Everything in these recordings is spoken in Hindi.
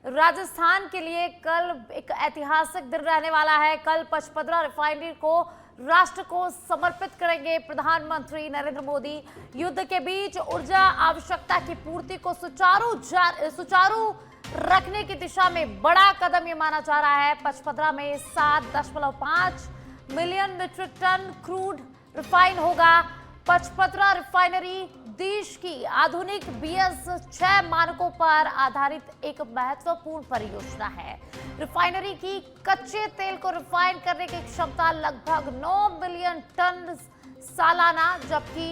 राजस्थान के लिए कल एक ऐतिहासिक दिन रहने वाला है। कल पचपदरा रिफाइनरी को राष्ट्र को समर्पित करेंगे प्रधानमंत्री नरेंद्र मोदी। युद्ध के बीच ऊर्जा आवश्यकता की पूर्ति को सुचारू रखने की दिशा में बड़ा कदम ये माना जा रहा है। पचपदरा में 7.5 million metric ton crude refine होगा। पचपदरा रिफाइनरी देश की आधुनिक BS-6 मानकों पर आधारित एक महत्वपूर्ण परियोजना है। रिफाइनरी की कच्चे तेल को रिफाइन करने की क्षमता लगभग 9 मिलियन टन सालाना, जबकि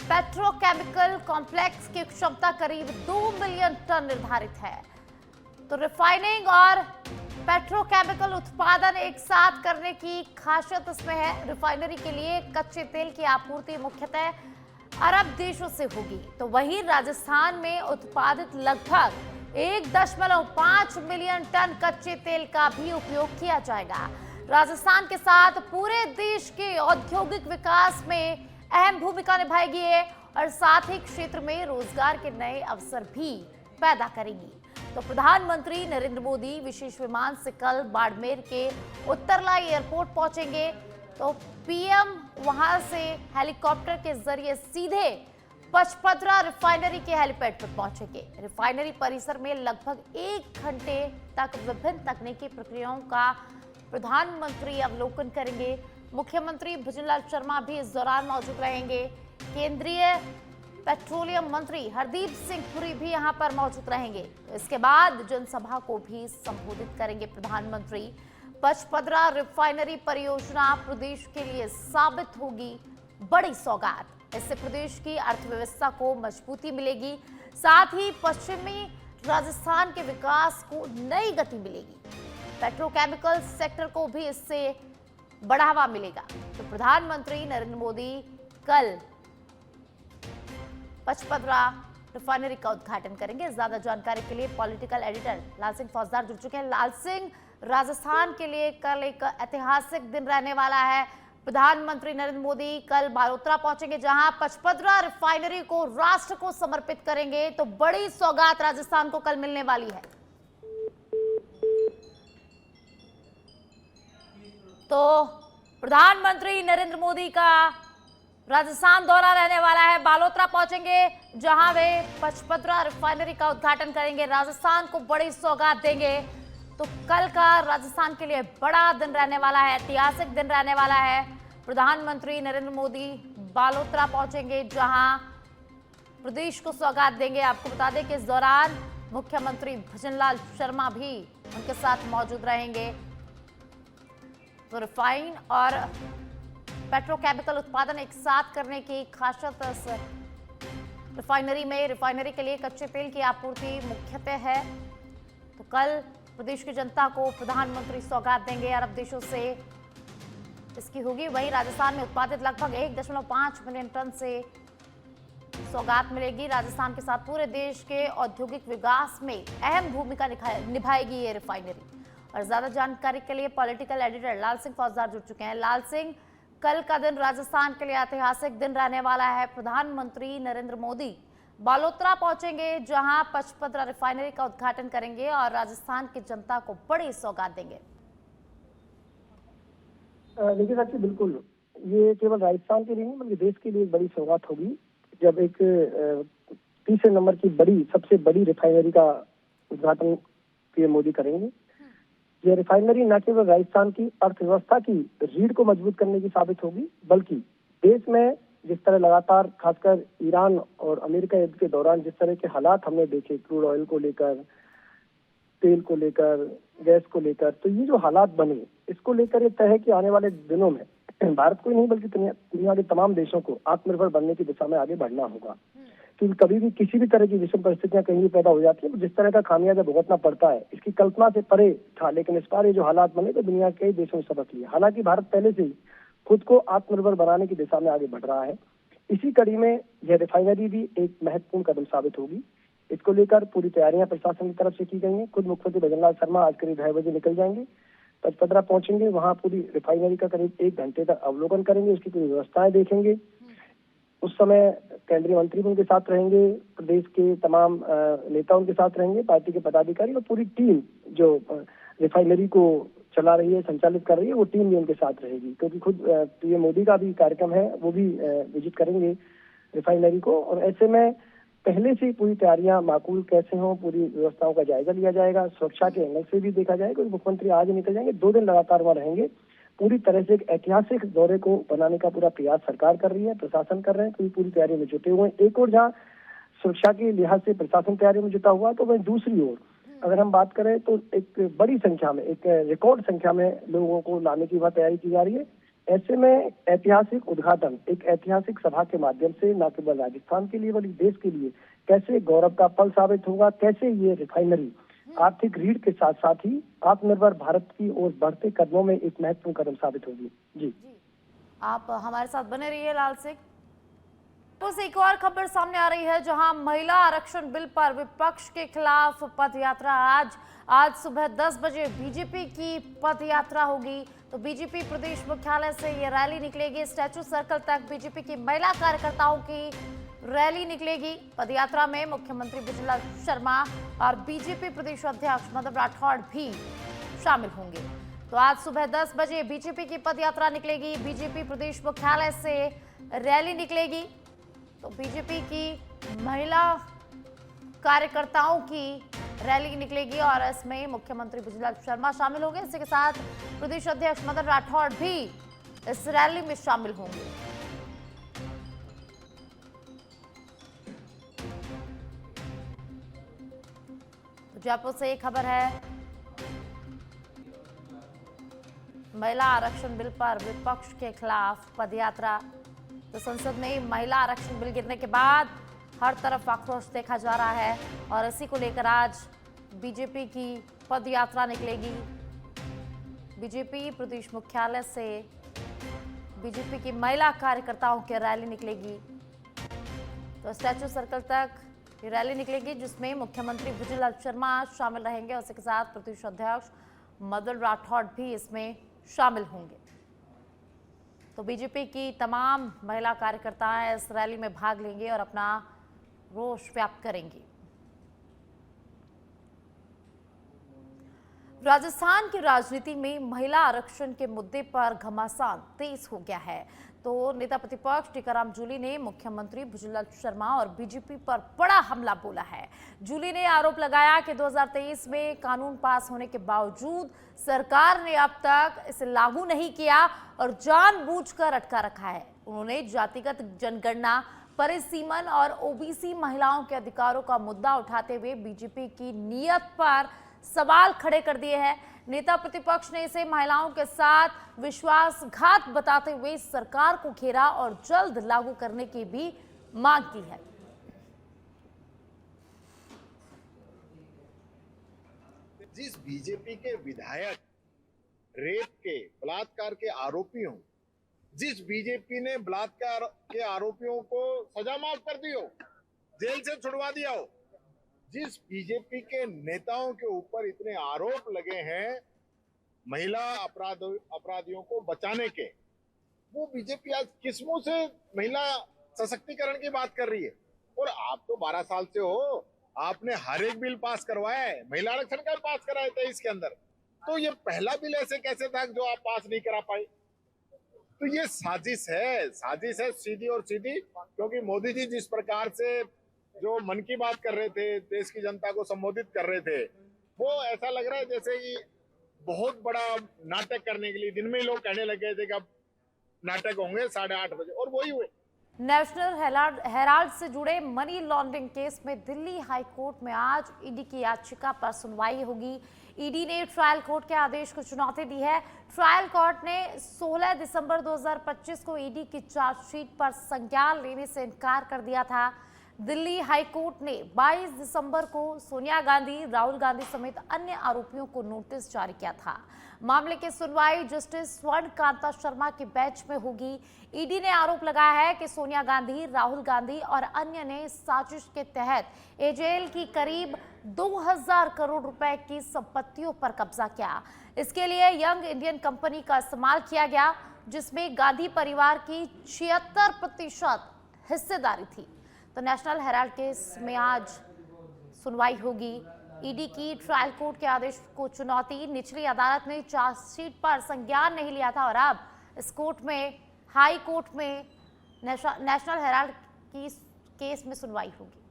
पेट्रोकेमिकल कॉम्प्लेक्स की क्षमता करीब 2 मिलियन टन निर्धारित है। तो रिफाइनिंग और पेट्रोकेमिकल उत्पादन एक साथ करने की खासियत इसमें है। रिफाइनरी के लिए कच्चे तेल की आपूर्ति मुख्यतः अरब देशों से होगी, तो वहीं राजस्थान में उत्पादित लगभग 1.5 मिलियन टन कच्चे तेल का भी उपयोग किया जाएगा। राजस्थान के साथ पूरे देश के औद्योगिक विकास में अहम भूमिका निभाएगी है और साथ ही क्षेत्र में रोजगार के नए अवसर भी पैदा करेगी। तो प्रधानमंत्री नरेंद्र मोदी विशेष विमान से कल बाड़मेर के उत्तरलाई एयरपोर्ट पहुंचेंगे। तो पीएम वहां से हेलीकॉप्टर के जरिए सीधे पचपदरा रिफाइनरी के हेलीपैड पर पहुंचेंगे। रिफाइनरी परिसर में लगभग 1 घंटे तक विभिन्न तकनीकी प्रक्रियाओं का प्रधानमंत्री अवलोकन करेंगे। मुख्यमंत्री भजनलाल शर्मा भी इस दौरान मौजूद रहेंगे। केंद्रीय पेट्रोलियम मंत्री हरदीप सिंह पुरी भी यहां पर मौजूद रहेंगे। इसके बाद जनसभा को भी संबोधित करेंगे प्रधानमंत्री। पचपदरा रिफाइनरी परियोजना प्रदेश के लिए साबित होगी बड़ी सौगात। इससे प्रदेश की अर्थव्यवस्था को मजबूती मिलेगी, साथ ही पश्चिमी राजस्थान के विकास को नई गति मिलेगी। पेट्रोकेमिकल सेक्टर को भी इससे बढ़ावा मिलेगा। तो प्रधानमंत्री नरेंद्र मोदी कल पचपदरा रिफाइनरी का उद्घाटन करेंगे। ज्यादा जानकारी के लिए पॉलिटिकल एडिटर लाल सिंह फौजदार जुड़ चुके हैं। लाल सिंह, राजस्थान के लिए कल एक ऐतिहासिक दिन रहने वाला है। प्रधानमंत्री नरेंद्र मोदी कल बालोतरा पहुंचेंगे, जहां पचपदरा रिफाइनरी को राष्ट्र को समर्पित करेंगे। तो बड़ी सौगात राजस्थान को कल मिलने वाली है। तो प्रधानमंत्री नरेंद्र मोदी का राजस्थान दौरा रहने वाला है। बालोतरा पहुंचेंगे, जहां वे पचपदरा रिफाइनरी का उद्घाटन करेंगे, राजस्थान को बड़ी सौगात देंगे। तो कल का राजस्थान के लिए बड़ा दिन रहने वाला है, ऐतिहासिक दिन रहने वाला है। प्रधानमंत्री नरेंद्र मोदी बालोतरा पहुंचेंगे, जहां प्रदेश को सौगात देंगे। आपको बता दें कि इस दौरान मुख्यमंत्री भजनलाल शर्मा भी उनके साथ मौजूद रहेंगे। तो रिफाइन और पेट्रोकेमिकल उत्पादन एक साथ करने की खासियत इस रिफाइनरी के लिए कच्चे तेल की आपूर्ति मुख्यतः है। तो कल प्रदेश की जनता को प्रधानमंत्री सौगात देंगे, अरब देशों से इसकी होगी। वहीं राजस्थान में उत्पादित लगभग 1.5 मिलियन टन से सौगात मिलेगी। राजस्थान के साथ पूरे देश के औद्योगिक विकास में अहम भूमिका निभाएगी ये रिफाइनरी। और ज्यादा जानकारी के लिए पॉलिटिकल एडिटर लाल सिंह फौजदार जुड़ चुके हैं। लाल सिंह, कल का दिन राजस्थान के लिए ऐतिहासिक दिन रहने वाला है। प्रधानमंत्री नरेंद्र मोदी बालोतरा पहुंचेंगे, जहां पचपदरा रिफाइनरी का उद्घाटन करेंगे और राजस्थान की जनता को बड़ी सौगात देंगे। देखिए साक्षी, बिल्कुल ये केवल राजस्थान के लिए नहीं बल्कि देश के लिए एक बड़ी सौगात होगी जब एक तीसरे नंबर की सबसे बड़ी रिफाइनरी का उद्घाटन पीएम मोदी करेंगे। यह रिफाइनरी न केवल राजस्थान की अर्थव्यवस्था की रीढ़ को मजबूत करने की साबित होगी, बल्कि देश में जिस तरह लगातार खासकर ईरान और अमेरिका युद्ध के दौरान जिस तरह के हालात हमने देखे, क्रूड ऑयल को लेकर, तेल को लेकर, गैस को लेकर, तो ये जो हालात बने, इसको लेकर ये तय है कि आने वाले दिनों में भारत को ही नहीं बल्कि दुनिया के तमाम देशों को आत्मनिर्भर बनने की दिशा में आगे बढ़ना होगा। क्योंकि कभी भी किसी भी तरह की विषम परिस्थितियां कहीं भी पैदा हो जाती है, तो जिस तरह का खामियाजा भुगतना पड़ता है, इसकी कल्पना से परे था। लेकिन इस बार ये जो हालात बने तो दुनिया के कई देशों ने सबक लिया। हालांकि भारत पहले से ही खुद को आत्मनिर्भर बनाने की दिशा में आगे बढ़ रहा है। इसी कड़ी में यह रिफाइनरी भी एक महत्वपूर्ण कदम साबित होगी। इसको लेकर पूरी तैयारियां प्रशासन की तरफ से की गई हैं। खुद मुख्यमंत्री भजनलाल शर्मा आज करीब 2:30 बजे निकल जाएंगे, पचपदरा पहुंचेंगे, वहां पूरी रिफाइनरी का करीब 1 घंटे तक अवलोकन करेंगे, उसकी पूरी व्यवस्थाएं देखेंगे। उस समय केंद्रीय मंत्री भी उनके साथ रहेंगे, प्रदेश के तमाम नेता उनके साथ रहेंगे, पार्टी के पदाधिकारी और पूरी टीम जो रिफाइनरी को चला रही है, संचालित कर रही है, वो टीम भी उनके साथ रहेगी। क्योंकि खुद पीएम मोदी का भी कार्यक्रम है, वो भी विजिट करेंगे रिफाइनरी को। और ऐसे में पहले से ही पूरी तैयारियां माकूल कैसे हों, पूरी व्यवस्थाओं का जायजा लिया जाएगा। सुरक्षा के एंगल से भी देखा जाएगा, क्योंकि मुख्यमंत्री आज ही निकल जाएंगे, 2 दिन लगातार वहां रहेंगे। पूरी तरह से एक ऐतिहासिक दौरे को बनाने का पूरा प्रयास सरकार कर रही है, प्रशासन कर रहे हैं, क्योंकि पूरी तैयारी में जुटे हुए हैं। एक और जहाँ सुरक्षा के लिहाज से प्रशासन तैयारी में जुटा हुआ, तो वहीं दूसरी ओर अगर हम बात करें तो एक बड़ी संख्या में, एक रिकॉर्ड संख्या में लोगों को लाने की वह तैयारी की जा रही है। ऐसे में ऐतिहासिक उद्घाटन एक ऐतिहासिक सभा के माध्यम से न केवल राजस्थान के लिए बल्कि देश के लिए कैसे गौरव का पल साबित होगा, कैसे ये रिफाइनरी आर्थिक रीढ़ के साथ साथ ही आत्मनिर्भर भारत की ओर बढ़ते कदमों में एक महत्वपूर्ण कदम साबित होगी। जी, आप हमारे साथ बने रहिए लाल सिंह। तो एक और खबर सामने आ रही है, जहां महिला आरक्षण बिल पर विपक्ष के खिलाफ पदयात्रा आज सुबह 10 बजे बीजेपी की पदयात्रा होगी। तो बीजेपी प्रदेश मुख्यालय से ये रैली निकलेगी, स्टैचू सर्कल तक बीजेपी की महिला कार्यकर्ताओं की रैली निकलेगी। पदयात्रा में मुख्यमंत्री बिजला शर्मा और बीजेपी प्रदेश अध्यक्ष मदन राठौड़ भी शामिल होंगे। तो आज सुबह 10 बजे बीजेपी की पदयात्रा निकलेगी, बीजेपी प्रदेश मुख्यालय से रैली निकलेगी। तो बीजेपी की महिला कार्यकर्ताओं की रैली निकलेगी और इसमें मुख्यमंत्री बिजलाल शर्मा शामिल होंगे। इसी के साथ प्रदेश अध्यक्ष मदन राठौड़ भी इस रैली में शामिल होंगे। तो जयपुर से एक खबर है, महिला आरक्षण बिल पर विपक्ष के खिलाफ पदयात्रा। तो संसद में महिला आरक्षण बिल गिरने के बाद हर तरफ आक्रोश देखा जा रहा है और इसी को लेकर आज बीजेपी की पदयात्रा निकलेगी। बीजेपी प्रदेश मुख्यालय से बीजेपी की महिला कार्यकर्ताओं की रैली निकलेगी। तो स्टैचू सर्कल तक ये रैली निकलेगी, जिसमें मुख्यमंत्री बिजलाल शर्मा शामिल रहेंगे और इसके साथ प्रदेश अध्यक्ष मदन राठौड़ भी इसमें शामिल होंगे। तो बीजेपी की तमाम महिला कार्यकर्ताएं इस रैली में भाग लेंगे और अपना रोष व्यक्त करेंगी। राजस्थान की राजनीति में महिला आरक्षण के मुद्दे पर घमासान तेज हो गया है। तो नेता प्रतिपक्ष टीकाराम जूली ने मुख्यमंत्री बिजलाल शर्मा और बीजेपी पर बड़ा हमला बोला है। जूली ने आरोप लगाया कि 2023 में कानून पास होने के बावजूद सरकार ने अब तक इसे लागू नहीं किया और जानबूझकर अटका रखा है। उन्होंने जातिगत जनगणना, परिसीमन और ओबीसी महिलाओं के अधिकारों का मुद्दा उठाते हुए बीजेपी की नीयत पर सवाल खड़े कर दिए हैं। नेता प्रतिपक्ष ने इसे महिलाओं के साथ विश्वासघात बताते हुए सरकार को घेरा और जल्द लागू करने की भी मांग की है। जिस बीजेपी के विधायक रेप के, बलात्कार के आरोपी हों, जिस बीजेपी ने बलात्कार के आरोपियों को सजा माफ कर दी हो, जेल से छुड़वा दिया हो, जिस बीजेपी के नेताओं के ऊपर इतने आरोप लगे हैं महिला अपराधियों को बचाने के, वो बीजेपी आज किस मुंह से महिला सशक्तिकरण की बात कर रही है? और आप तो 12 साल से हो, आपने हर एक बिल पास करवाया है, महिला आरक्षण का पास कराया था इसके अंदर, तो ये पहला बिल ऐसे कैसे था जो आप पास नहीं करा पाए? तो ये साजिश है सीधी और सीधी। क्योंकि मोदी जी जिस प्रकार से जो मन की बात कर रहे थे, देश की जनता को संबोधित कर रहे थे, वो ऐसा लग रहा है जैसे कि बहुत बड़ा नाटक करने के लिए दिन में ही लोग कहने लगे थे कि अब नाटक होंगे 8:30 बजे, और वही हुए। नेशनल हेराल्ड से जुड़े मनी लॉन्ड्रिंग केस में दिल्ली हाई कोर्ट में आज ईडी की याचिका पर सुनवाई होगी। ईडी ने ट्रायल कोर्ट के आदेश को चुनौती दी है। ट्रायल कोर्ट ने 16 दिसंबर 2025 को ईडी की चार्जशीट पर संज्ञान लेने से इनकार कर दिया था। दिल्ली हाई कोर्ट ने 22 दिसंबर को सोनिया गांधी, राहुल गांधी समेत अन्य आरोपियों को नोटिस जारी किया था। मामले की सुनवाई जस्टिस स्वर्ण कांता शर्मा की बेंच में होगी। ईडी ने आरोप लगाया है कि सोनिया गांधी, राहुल गांधी और अन्य ने साजिश के तहत एजेएल की करीब 2000 करोड़ रुपए की संपत्तियों पर कब्जा किया। इसके लिए यंग इंडियन कंपनी का इस्तेमाल किया गया, जिसमें गांधी परिवार की 76% हिस्सेदारी थी। तो नेशनल हेराल्ड केस में आज सुनवाई होगी। ईडी की ट्रायल कोर्ट के आदेश को चुनौती, निचली अदालत ने चार्जशीट पर संज्ञान नहीं लिया था और अब इस कोर्ट में, हाई कोर्ट में नेशनल हेराल्ड की केस में सुनवाई होगी।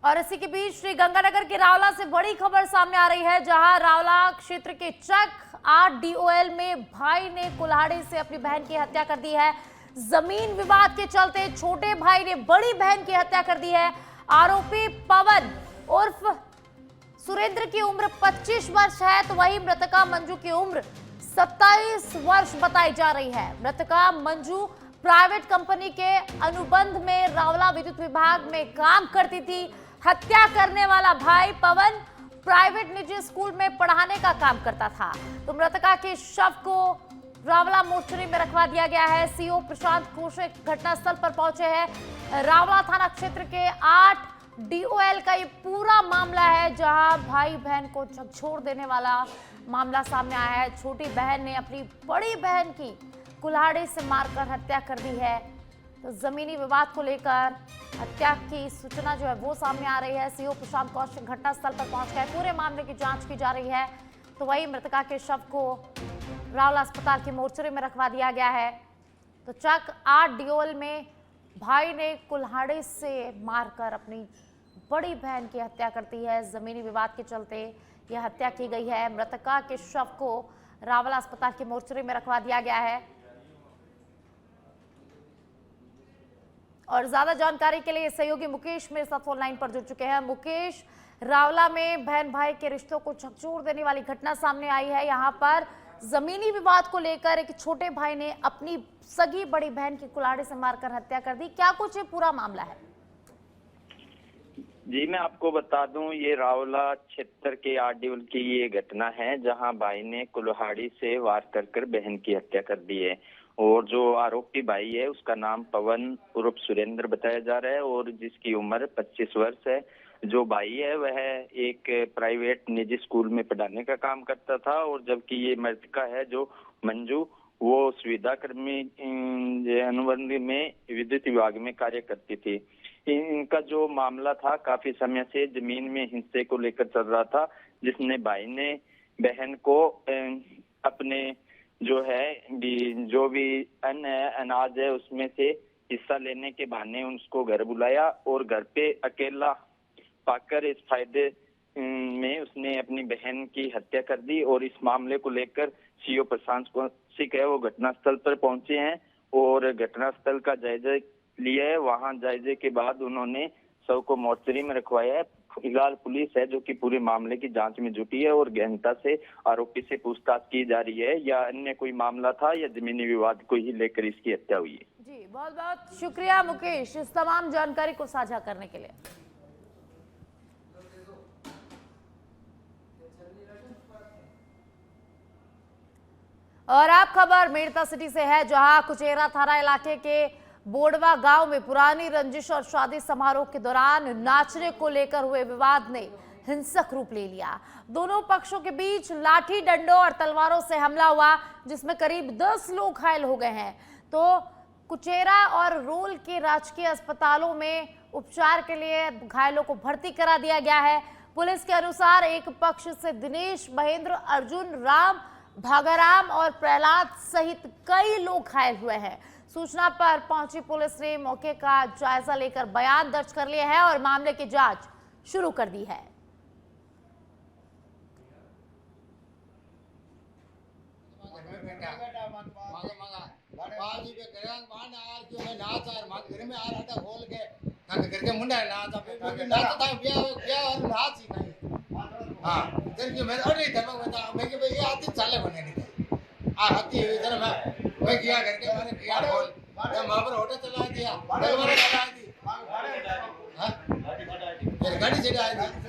और इसी के बीच श्रीगंगानगर के रावला से बड़ी खबर सामने आ रही है, जहां रावला क्षेत्र के चक 8 DOL में भाई ने कुल्हाड़ी से अपनी बहन की हत्या कर दी है। जमीन विवाद के चलते छोटे भाई ने बड़ी बहन की हत्या कर दी है। आरोपी पवन उर्फ सुरेंद्र की उम्र 25 वर्ष है, तो वही मृतका मंजू की उम्र 27 वर्ष बताई जा रही है। मृतका मंजू प्राइवेट कंपनी के अनुबंध में रावला विद्युत विभाग में काम करती थी। हत्या करने वाला भाई पवन प्राइवेट निजी स्कूल में पढ़ाने का काम करता था। तो मृतका के शव को रावला मोर्चरी में रखवा दिया गया है। सीओ प्रशांत कौशिक घटनास्थल पर पहुंचे हैं। रावला थाना क्षेत्र के 8 DOL का ये पूरा मामला है, जहां भाई बहन को झकझोर देने वाला मामला सामने आया है। छोटी बहन ने अपनी बड़ी बहन की कुल्हाड़ी से मारकर हत्या कर दी है। तो जमीनी विवाद को लेकर हत्या की सूचना जो है वो सामने आ रही है। सीओ प्रशांत कौशिक घटनास्थल पर पहुंच गए, पूरे मामले की जांच की जा रही है। तो वही मृतका के शव को रावला अस्पताल की मोर्चरी में रखवा दिया गया है। तो चक 8 DOL में भाई ने कुल्हाड़ी से मारकर अपनी बड़ी बहन की हत्या करती है। जमीनी विवाद के चलते यह हत्या की गई है। मृतका के शव को रावला अस्पताल की मोर्चरी में रखवा दिया गया है। और ज्यादा जानकारी के लिए सहयोगी मुकेश मेरे साथ फोन लाइन पर जुड़ चुके हैं। मुकेश, रावला में बहन भाई के रिश्तों को झकझोर देने वाली घटना सामने आई है। यहाँ पर जमीनी विवाद को लेकर एक छोटे भाई ने अपनी सगी बड़ी बहन की कुल्हाड़ी से मारकर हत्या कर दी। क्या कुछ ये पूरा मामला है? जी, मैं आपको बता दूं, ये रावला क्षेत्र के 8 DOL की ये घटना है, जहां भाई ने कुल्हाड़ी से वार कर बहन की हत्या कर दी है। और जो आरोपी भाई है उसका नाम पवन उर्फ सुरेंद्र बताया जा रहा है और जिसकी उम्र 25 वर्ष है। जो भाई है वह एक प्राइवेट निजी स्कूल में पढ़ाने का काम करता था और जबकि ये मृतका है जो मंजू, वो सुविधा कर्मी अनुबंध में विद्युत विभाग में कार्य करती थी। इनका जो मामला था काफी समय से जमीन में हिस्से को लेकर चल रहा था, जिसने भाई ने बहन को अपने जो भी अन्न है, अनाज है, उसमें से हिस्सा लेने के बहाने उसको घर बुलाया और घर पे अकेला पाकर इस फायदे में उसने अपनी बहन की हत्या कर दी। और इस मामले को लेकर सीओ प्रशांत कौशिक है वो घटनास्थल पर पहुंचे हैं और घटनास्थल का जायजा लिया है। वहां जायजे के बाद उन्होंने शव को मोर्चरी में रखवाया है। फिलहाल पुलिस है जो कि पूरे मामले की जांच में जुटी है और गहनता से आरोपी से पूछताछ की जा रही है, या अन्य कोई मामला था या जमीनी विवाद को ही लेकर इसकी हत्या हुई है। जी, बहुत बहुत शुक्रिया मुकेश इस तमाम जानकारी को साझा करने के लिए। और अब खबर मेड़ता सिटी से है, जहां कुचेरा थाना इलाके के बोडवा गांव में पुरानी रंजिश और शादी समारोह के दौरान नाचने को लेकर हुए विवाद ने हिंसक रूप ले लिया। दोनों पक्षों के बीच लाठी डंडों और तलवारों से हमला हुआ, जिसमें करीब 10 लोग घायल हो गए हैं। तो कुचेरा और रोल के राजकीय अस्पतालों में उपचार के लिए घायलों को भर्ती करा दिया गया है। पुलिस के अनुसार एक पक्ष से दिनेश, महेंद्र, अर्जुन, राम, भागाराम और प्रहलाद सहित कई लोग घायल हुए हैं। सूचना पर पहुंची पुलिस ने मौके का जायजा लेकर बयान दर्ज कर लिया है और मामले की जांच शुरू कर दी है।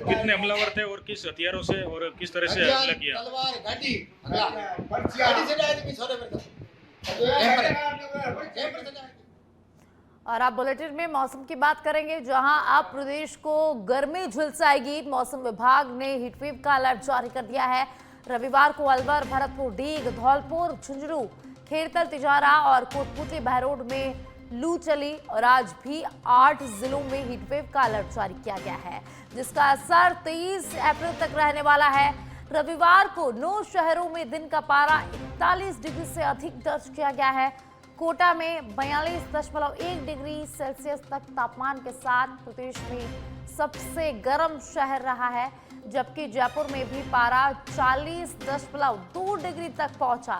कितने हमलावर थे और किस हथियारों से और किस तरह से हमला किया? और आप बुलेटिन में मौसम की बात करेंगे, जहां अब प्रदेश को गर्मी झुलसाएगी। मौसम विभाग ने हीटवेव का अलर्ट जारी कर दिया है। रविवार को अलवर, भरतपुर, डीग, धौलपुर, झुंझुनू, खेरतल, तिजारा और कोटपुतली बहरोड में लू चली और आज भी 8 जिलों में हीटवेव का अलर्ट जारी किया गया है, जिसका असर 23 अप्रैल तक रहने वाला है। रविवार को 9 शहरों में दिन का पारा 41 डिग्री से अधिक दर्ज किया गया है। कोटा में 42.1 डिग्री सेल्सियस तक तापमान के साथ प्रदेश में सबसे गर्म शहर रहा है, जबकि जयपुर में भी पारा 40.2 डिग्री तक पहुंचा।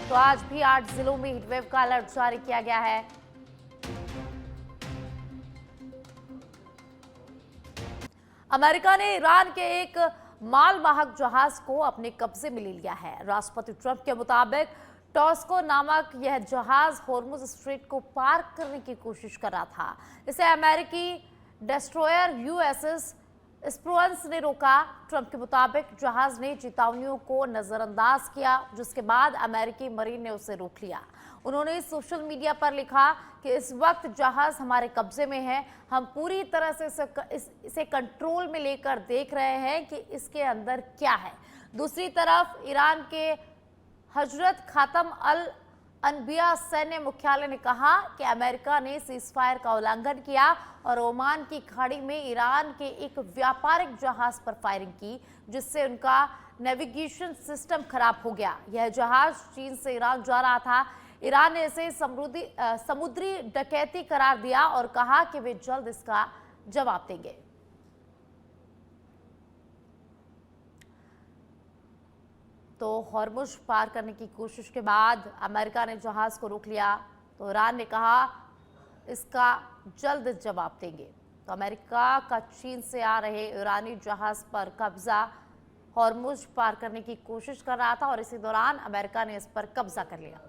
तो आज भी 8 जिलों में हीटवेव का अलर्ट जारी किया गया है। अमेरिका ने ईरान के एक मालवाहक जहाज को अपने कब्जे में ले लिया है। राष्ट्रपति ट्रंप के मुताबिक टॉस्को नामक यह जहाज होर्मुज स्ट्रेट को पार करने की कोशिश कर रहा था। इसे अमेरिकी डेस्ट्रॉयर यूएसएस स्प्रुअन्स ने रोका। ट्रंप के मुताबिक जहाज ने चेतावनियों को नजरअंदाज किया, जिसके बाद अमेरिकी मरीन ने उसे रोक लिया। उन्होंने सोशल मीडिया पर लिखा कि इस वक्त जहाज हमारे कब्जे में है, हम पूरी तरह से इसे कंट्रोल में लेकर देख रहे हैं कि इसके अंदर क्या है। दूसरी तरफ ईरान के हजरत खातम अल अनबिया सैन्य मुख्यालय ने कहा कि अमेरिका ने सीजफायर का उल्लंघन किया और ओमान की खाड़ी में ईरान के एक व्यापारिक जहाज पर फायरिंग की, जिससे उनका नेविगेशन सिस्टम खराब हो गया। यह जहाज चीन से ईरान जा रहा था। ईरान ने इसे समुद्री डकैती करार दिया और कहा कि वे जल्द इसका जवाब देंगे। तो हॉर्मुज पार करने की कोशिश के बाद अमेरिका ने जहाज को रोक लिया, तो ईरान ने कहा इसका जल्द जवाब देंगे। तो अमेरिका का चीन से आ रहे ईरानी जहाज पर कब्जा हॉर्मुज पार करने की कोशिश कर रहा था और इसी दौरान अमेरिका ने इस पर कब्जा कर लिया।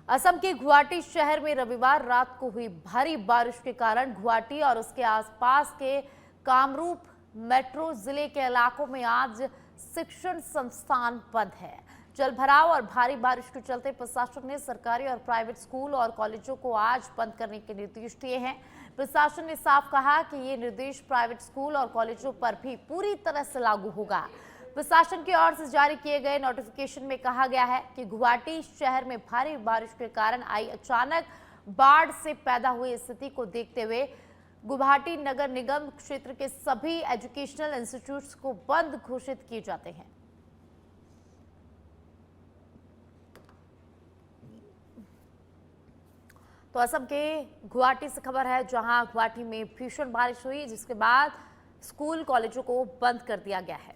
असम के गुवाहाटी शहर में रविवार रात को हुई भारी बारिश के कारण गुवाहाटी और उसके आसपास के कामरूप मेट्रो जिले के इलाकों में आज शिक्षण संस्थान बंद है। जलभराव और भारी बारिश के चलते प्रशासन ने सरकारी और प्राइवेट स्कूल और कॉलेजों को आज बंद करने के निर्देश दिए हैं। प्रशासन ने साफ कहा कि ये निर्देश प्राइवेट स्कूल और कॉलेजों पर भी पूरी तरह से लागू होगा। प्रशासन की ओर से जारी किए गए नोटिफिकेशन में कहा गया है कि गुवाहाटी शहर में भारी बारिश के कारण आई अचानक बाढ़ से पैदा हुई स्थिति को देखते हुए गुवाहाटी नगर निगम क्षेत्र के सभी एजुकेशनल इंस्टीट्यूट्स को बंद घोषित किए जाते हैं। तो असम के गुवाहाटी से खबर है, जहां गुवाहाटी में भीषण बारिश हुई, जिसके बाद स्कूल कॉलेजों को बंद कर दिया गया है।